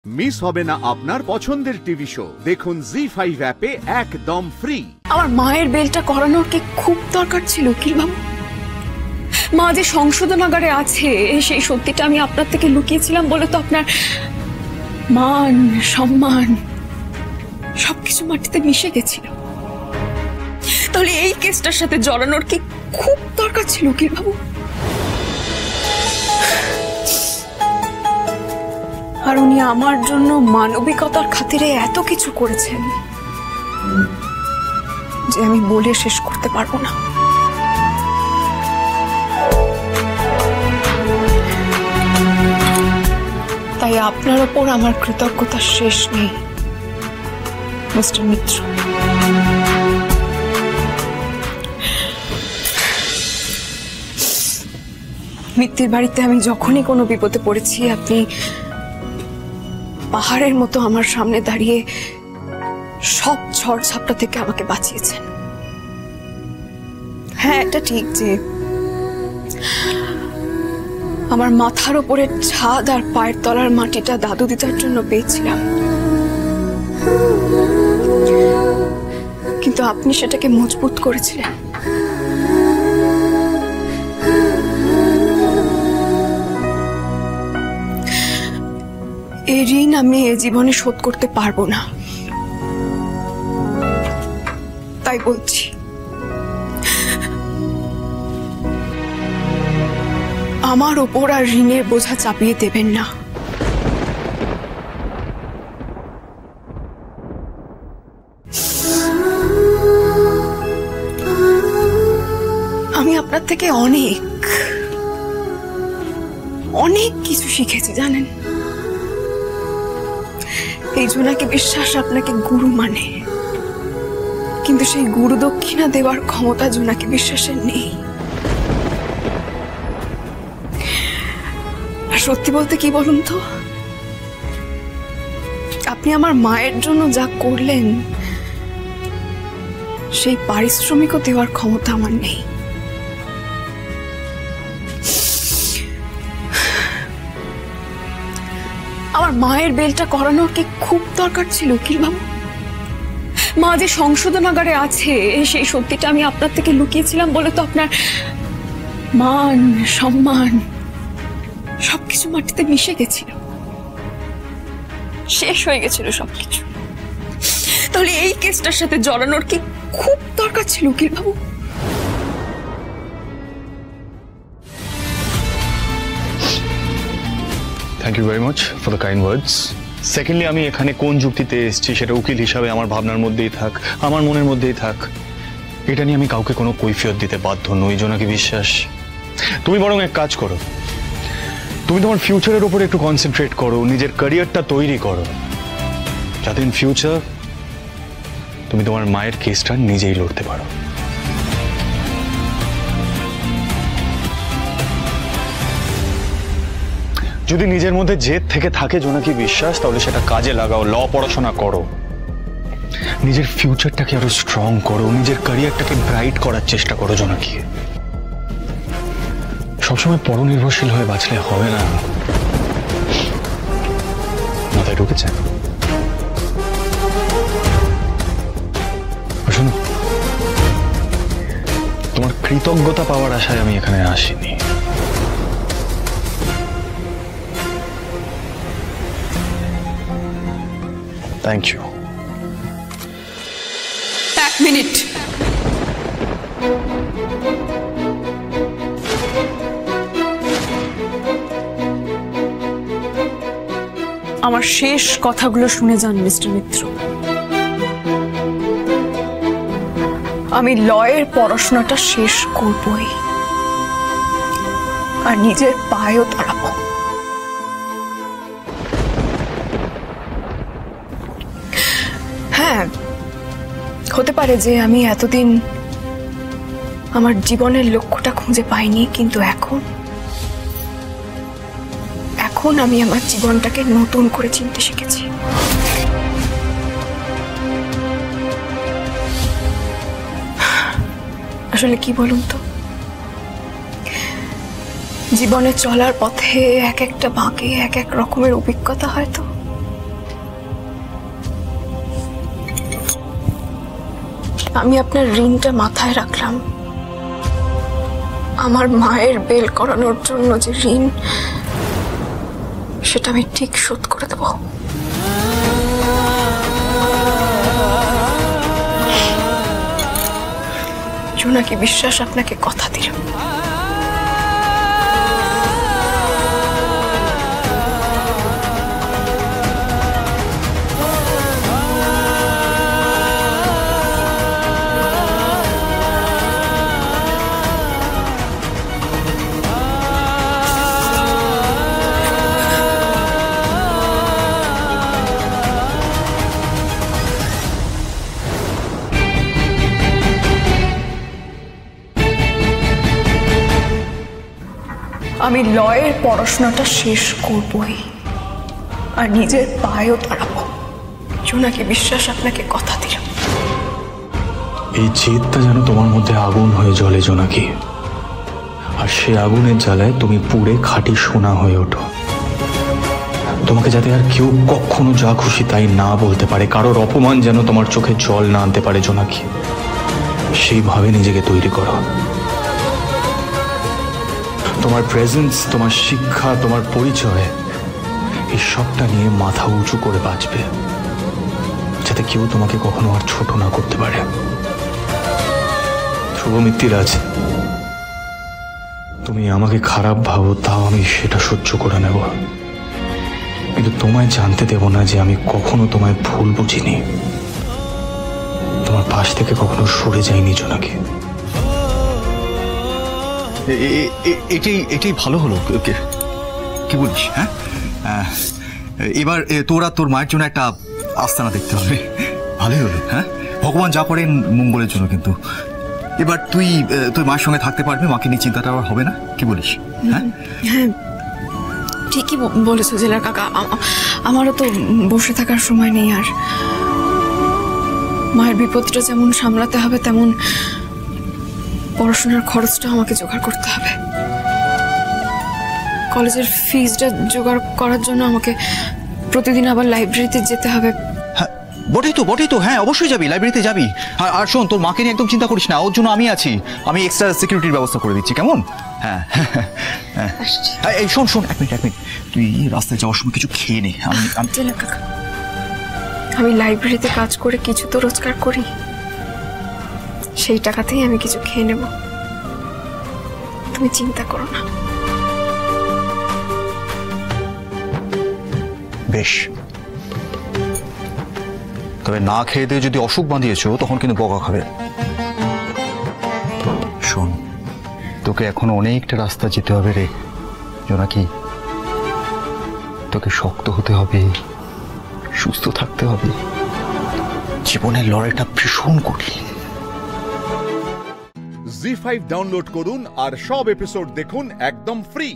Miss হবে না আপনার পছন্দের টিভি শো। দেখুন জি5 অ্যাপে একদম ফ্রি। আমার মায়ের বেলটা করানোর কি খুব দরকার ছিল উকিল বাবু? মা যে সংশোধনাগারে আছে সেই সত্যিটা আমি আপনার থেকে লুকিয়েছিলাম বলে তো আপনার মান সম্মান সবকিছু মাটিতে মিশে গেছিল। তাহলে এই কেসটার সাথে জড়ানোর কি খুব দরকার ছিল উকিল বাবু? আর উনি আমার জন্য মানবিকতার খাতিরে এত কিছু করেছেন যে আমি বলে শেষ করতে পারবো না। তাই আপনার ওপর আমার কৃতজ্ঞতা শেষ নেই মিস্টার মিত্র। মিত্তির বাড়িতে আমি যখনই কোনো বিপদে পড়েছি আপনি পাহাড়ের মতো আমার সামনে দাঁড়িয়ে সব ঝড় ঝাপটা থেকে আমাকে বাঁচিয়েছেন। হ্যাঁ, এটা ঠিক যে আমার মাথার উপরে ছাদ আর পায়ের তলার মাটিটা দাদু দিদার জন্য পেয়েছিলাম, কিন্তু আপনি সেটাকে মজবুত করেছিলেন। এই ঋণ আমি এ জীবনে শোধ করতে পারবো না। তাই বলছি আমার ওপর আর ঋণের বোঝা চাপিয়ে দেবেন না। আমি আপনার থেকে অনেক অনেক কিছু শিখেছি জানেন। এই জোনাকি বিশ্বাস আপনাকে গুরু মানে, কিন্তু সেই গুরু দক্ষিণা দেওয়ার ক্ষমতা জোনাকি বিশ্বাসের নেই। সত্যি বলতে কি বলুন তো, আপনি আমার মায়ের জন্য যা করলেন সেই পারিশ্রমিকও দেওয়ার ক্ষমতা আমার নেই। আমার মায়ের বেলটা করানোর কি খুব দরকার ছিল উকিল বাবু? মা যে সংশোধনাগারে আছে সেই সত্যিটা আমি আপনার থেকে লুকিয়েছিলাম বলে তো আপনার মান সম্মান সবকিছু মাটিতে মিশে গেছিল, শেষ হয়ে গেছিল সবকিছু। তাহলে এই কেসটার সাথে জড়ানোর কি খুব দরকার ছিল উকিল বাবু? Thank you very much for the kind words. Secondly, আমি এখানে কোন যুক্তিতে এসেছি সেটা উকিল হিসাবে আমার ভাবনার মধ্যেই থাক, আমার মনের মধ্যেই থাক। এটা নিয়ে আমি কাউকে কোনো কৈফিয়ত দিতে বাধ্য নই জোনাকি বিশ্বাস। তুমি বরং এক কাজ করো, তুমি তোমার ফিউচারের উপর একটু কনসেন্ট্রেট করো, নিজের ক্যারিয়ারটা তৈরি করো, যাতে ইন ফিউচার তুমি তোমার মায়ের কেসটা নিজেই লড়তে পারো। যদি নিজের মধ্যে জেদ থেকে থাকে জোনাকি বিশ্বাস, তাহলে সেটা কাজে লাগাও, ল পড়াশোনা করো, নিজের ফিউচারটাকে আরো স্ট্রং করো, নিজের ক্যারিয়ারটাকে ব্রাইট করার চেষ্টা করো জোনাকি। সবসময় পরনির্ভরশীল হয়ে বাঁচলে হবে না, মাথায় ঢুকেছে? শোনো, তোমার কৃতজ্ঞতা পাওয়ার আশায় আমি এখানে আসিনি। Thank you. এক মিনিট। আমার শেষ কথাগুলো শুনে যান মিস্টার মিত্র। আমি লয়ের পড়াশোনাটা শেষ করবই আর নিজের পায়েও দাঁড়াবো। হ্যাঁ, হতে পারে যে আমি এতদিন আমার জীবনের লক্ষ্যটা খুঁজে পাইনি, কিন্তু এখন আমি আমার জীবনটাকে নতুন করে চিনতে শিখেছি। আসলে কি বলুন তো, জীবনে চলার পথে এক একটা বাঁকে এক এক রকমের অভিজ্ঞতা হয়তো আমি আপনার ঋণটা মাথায় রাখলাম। আমার মায়ের বেল করানোর জন্য যে ঋণ, সেটা আমি ঠিক শোধ করে দেব। জোনাকি বিশ্বাস আপনাকে কথা দিলাম। আমি লয়ের পড়াশোনাটা শেষ করবই, আর নিজের পায়েও দাঁড়াবো। জোনাকি বিশ্বাস আপনাকে কথা দিলাম। এই জেদটা যেন তোমার মধ্যে আগুন হয়ে জ্বলে জোনাকি, আর সে আগুনের জ্বালায় তুমি পুড়ে খাঁটি সোনা হয়ে ওঠো। তোমাকে যাতে আর কেউ কখনো যা খুশি তাই না বলতে পারে, কারোর অপমান যেন তোমার চোখে জল না আনতে পারে জোনাকি, সেইভাবে নিজেকে তৈরি করো। তোমার প্রেজেন্স, তোমার শিক্ষা, তোমার পরিচয়, এই সবটা নিয়ে মাথা উঁচু করে বাঁচবে, যাতে কেউ তোমাকে কখনো আর ছোট না করতে পারে। ধ্রুবমিত্তিরাজ, তুমি আমাকে খারাপ ভাবো, তাও আমি সেটা সহ্য করে নেব, কিন্তু তোমায় জানতে দেব না যে আমি কখনো তোমায় ভুল বুঝিনি, তোমার পাশ থেকে কখনো সরে যাইনি জোনাকি। এটাই ভালো হলো। কি বলিস? হ্যাঁ, এবার তোরা তোর মায়ের জন্য একটা আস্তানা দেখতে হবে। ভালোই হলো। হ্যাঁ, ভগবান যা করেন মঙ্গলের জন্য, কিন্তু এবার তুই তোর মায়ের সঙ্গে থাকতে পারবি, মাকে নিয়ে চিন্তাটা আর হবে না। কি বলিস? হ্যাঁ হ্যাঁ, ঠিকই বলেছো জেলার কাকা। আমারও তো বসে থাকার সময় নেই, আর মায়ের বিপদটা যেমন সামলাতে হবে, তেমন পড়াশোনার খরচটা আমাকে জোগাড় করতে হবে। কলেজের ফিজটা জোগাড় করার জন্য আমাকে প্রতিদিন আবার লাইব্রেরিতে যেতে হবে। হ্যাঁ, বটেই তো। হ্যাঁ, অবশ্যই যাবি, লাইব্রেরিতে যাবি। আর শোন, তোর মাকে নিয়ে একদম চিন্তা করিস না, ওর জন্য আমি আছি। আমি এক্সট্রা সিকিউরিটির ব্যবস্থা করে দিচ্ছি, কেমন? হ্যাঁ হ্যাঁ। এই শোন, এক মিনিট, তুই রাস্তায় যাওয়ার সময় কিছু খেয়ে নে। জেলার কাকা, আমি লাইব্রেরিতে কাজ করে কিছু তো রোজগার করি, সেই টাকাতেই আমি কিছু খেয়ে নেব, তুমি চিন্তা করো না। বেশ, তবে না খেয়ে দিয়ে যদি অসুখ বাঁধিয়েছো, তখন কিন্তু বকা খাবে। শোন, তোকে এখনো অনেকটা রাস্তা যেতে হবে রে জোনাকি। তোকে শক্ত হতে হবে, সুস্থ থাকতে হবে। জীবনের লড়াইটা ভীষণ কঠিন। জি5 ডাউনলোড করুন আর সব এপিসোড দেখুন একদম ফ্রি।